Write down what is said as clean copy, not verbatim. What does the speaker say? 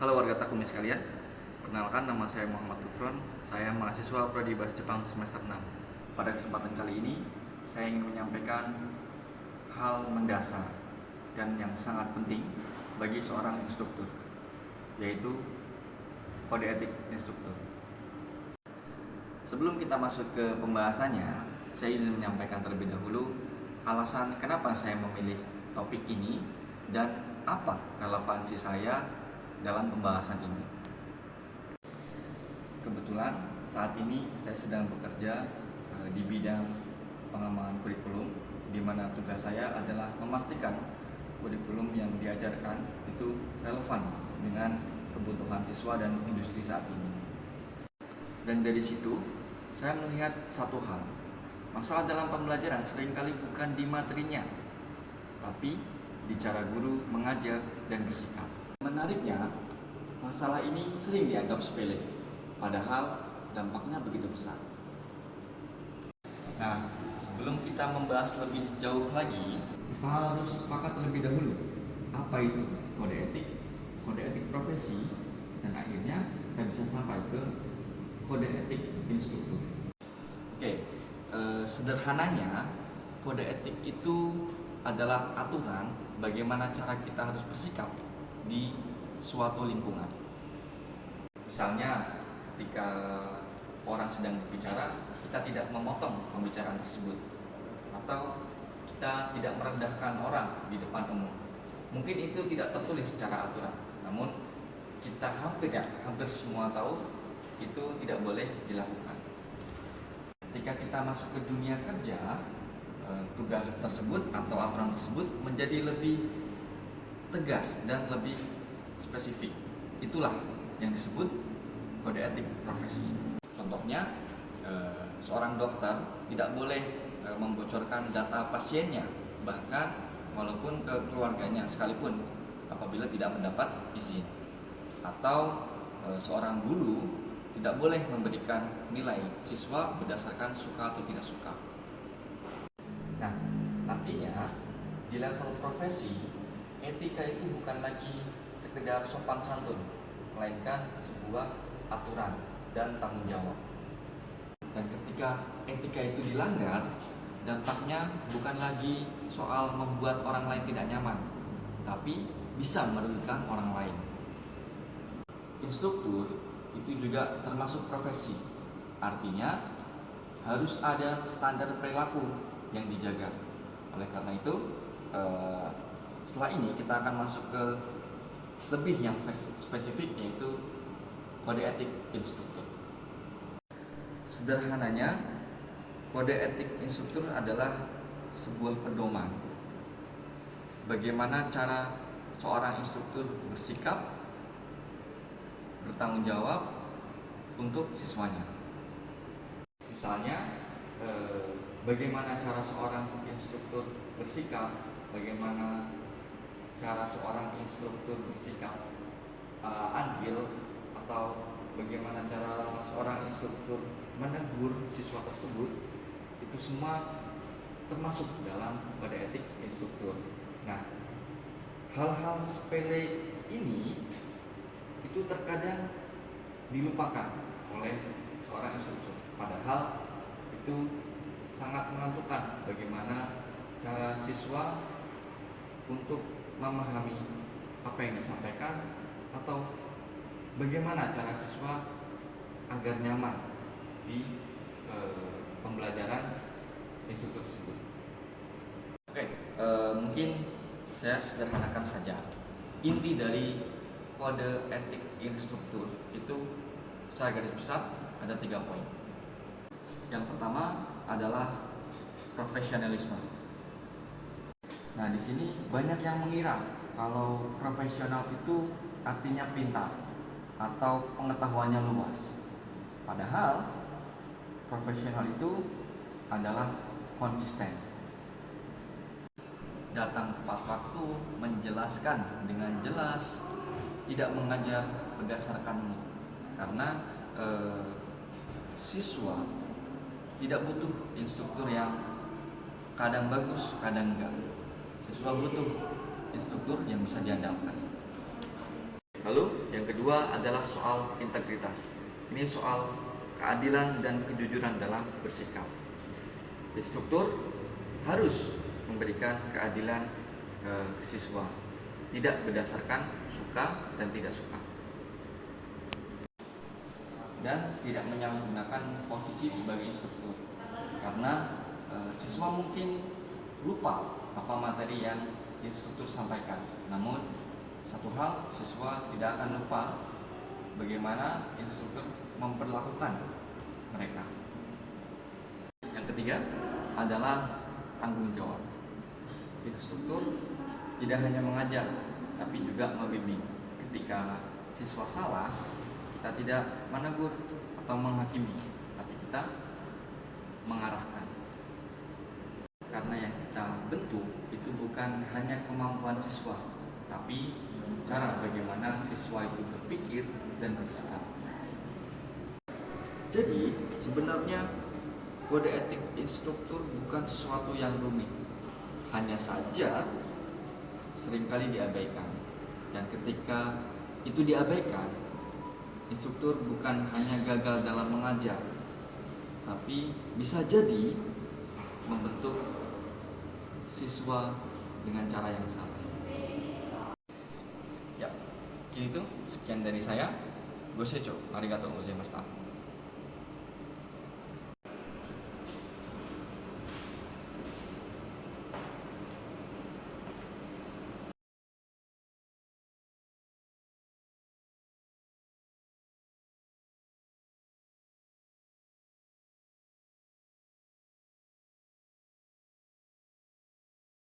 Halo warga Takumi sekalian, perkenalkan nama saya Muhammad Gufron. Saya mahasiswa Prodi Bahasa Jepang semester 6. Pada kesempatan kali ini, saya ingin menyampaikan hal mendasar dan yang sangat penting bagi seorang instruktur, yaitu kode etik instruktur. Sebelum kita masuk ke pembahasannya, saya ingin menyampaikan terlebih dahulu alasan kenapa saya memilih topik ini dan apa relevansi saya dalam pembahasan ini. Kebetulan saat ini saya sedang bekerja di bidang pengembangan kurikulum, di mana tugas saya adalah memastikan kurikulum yang diajarkan itu relevan dengan kebutuhan siswa dan industri saat ini. Dan dari situ saya melihat satu hal, masalah dalam pembelajaran seringkali bukan di materinya, tapi di cara guru mengajar dan bersikap. Menariknya, masalah ini sering dianggap sepele, padahal dampaknya begitu besar. Nah, sebelum kita membahas lebih jauh lagi, kita harus sepakat terlebih dahulu apa itu kode etik profesi, dan akhirnya kita bisa sampai ke kode etik instruktur. Sederhananya, kode etik itu adalah aturan bagaimana cara kita harus bersikap di suatu lingkungan. Misalnya, ketika orang sedang berbicara, kita tidak memotong pembicaraan tersebut, atau kita tidak merendahkan orang di depan umum. Mungkin itu tidak tertulis secara aturan, namun kita hampir semua tahu itu tidak boleh dilakukan. Ketika kita masuk ke dunia kerja, tugas tersebut atau aturan tersebut menjadi lebih tegas dan lebih spesifik. Itulah yang disebut kode etik profesi. Contohnya, seorang dokter tidak boleh membocorkan data pasiennya, bahkan walaupun ke keluarganya sekalipun, apabila tidak mendapat izin. Atau seorang guru tidak boleh memberikan nilai siswa berdasarkan suka atau tidak suka. Nah, artinya di level profesi, etika itu bukan lagi sekedar sopan santun, melainkan sebuah aturan dan tanggung jawab. Dan ketika etika itu dilanggar, dampaknya bukan lagi soal membuat orang lain tidak nyaman, tapi bisa merugikan orang lain. Instruktur itu juga termasuk profesi, artinya harus ada standar perilaku yang dijaga. Oleh karena itu, setelah ini kita akan masuk ke lebih yang spesifik, yaitu kode etik instruktur. Sederhananya, kode etik instruktur adalah sebuah pedoman bagaimana cara seorang instruktur bersikap, bertanggung jawab untuk siswanya. Misalnya, bagaimana cara seorang instruktur bersikap, bagaimana cara seorang instruktur bersikap adil, atau bagaimana cara seorang instruktur menegur siswa tersebut, itu semua termasuk dalam kode etik instruktur. Nah, hal-hal sepele ini itu terkadang dilupakan oleh seorang instruktur, padahal itu sangat menentukan bagaimana cara siswa untuk memahami apa yang disampaikan, atau bagaimana cara siswa agar nyaman di pembelajaran instruktur tersebut. Mungkin saya sederhanakan saja. Inti dari kode etik instruktur itu secara garis besar ada 3 poin. Yang pertama adalah profesionalisme. Nah, di sini banyak yang mengira kalau profesional itu artinya pintar atau pengetahuannya luas. Padahal profesional itu adalah konsisten, datang tepat waktu, menjelaskan dengan jelas, tidak mengajar berdasarkan mood. Karena siswa tidak butuh instruktur yang kadang bagus, kadang enggak. Siswa butuh instruktur yang bisa diandalkan. Lalu yang kedua adalah soal integritas. Ini soal keadilan dan kejujuran dalam bersikap. Instruktur harus memberikan keadilan ke siswa, tidak berdasarkan suka dan tidak suka, dan tidak menyalahgunakan posisi sebagai instruktur, karena siswa mungkin lupa apa materi yang instruktur sampaikan. Namun satu hal, siswa tidak akan lupa bagaimana instruktur memperlakukan mereka. Yang ketiga adalah tanggung jawab. Instruktur tidak hanya mengajar, tapi juga membimbing. Ketika siswa salah, kita tidak menegur atau menghakimi, tapi kita mengarahkan. Karena yang kita bentuk itu bukan hanya kemampuan siswa, tapi cara bagaimana siswa itu berpikir dan bersikap. Jadi sebenarnya kode etik instruktur bukan sesuatu yang rumit, hanya saja seringkali diabaikan. Dan ketika itu diabaikan, instruktur bukan hanya gagal dalam mengajar, tapi bisa jadi membentuk siswa dengan cara yang salah. Ya, itu sekian dari saya. Gosecho, arigatou gozaimashita.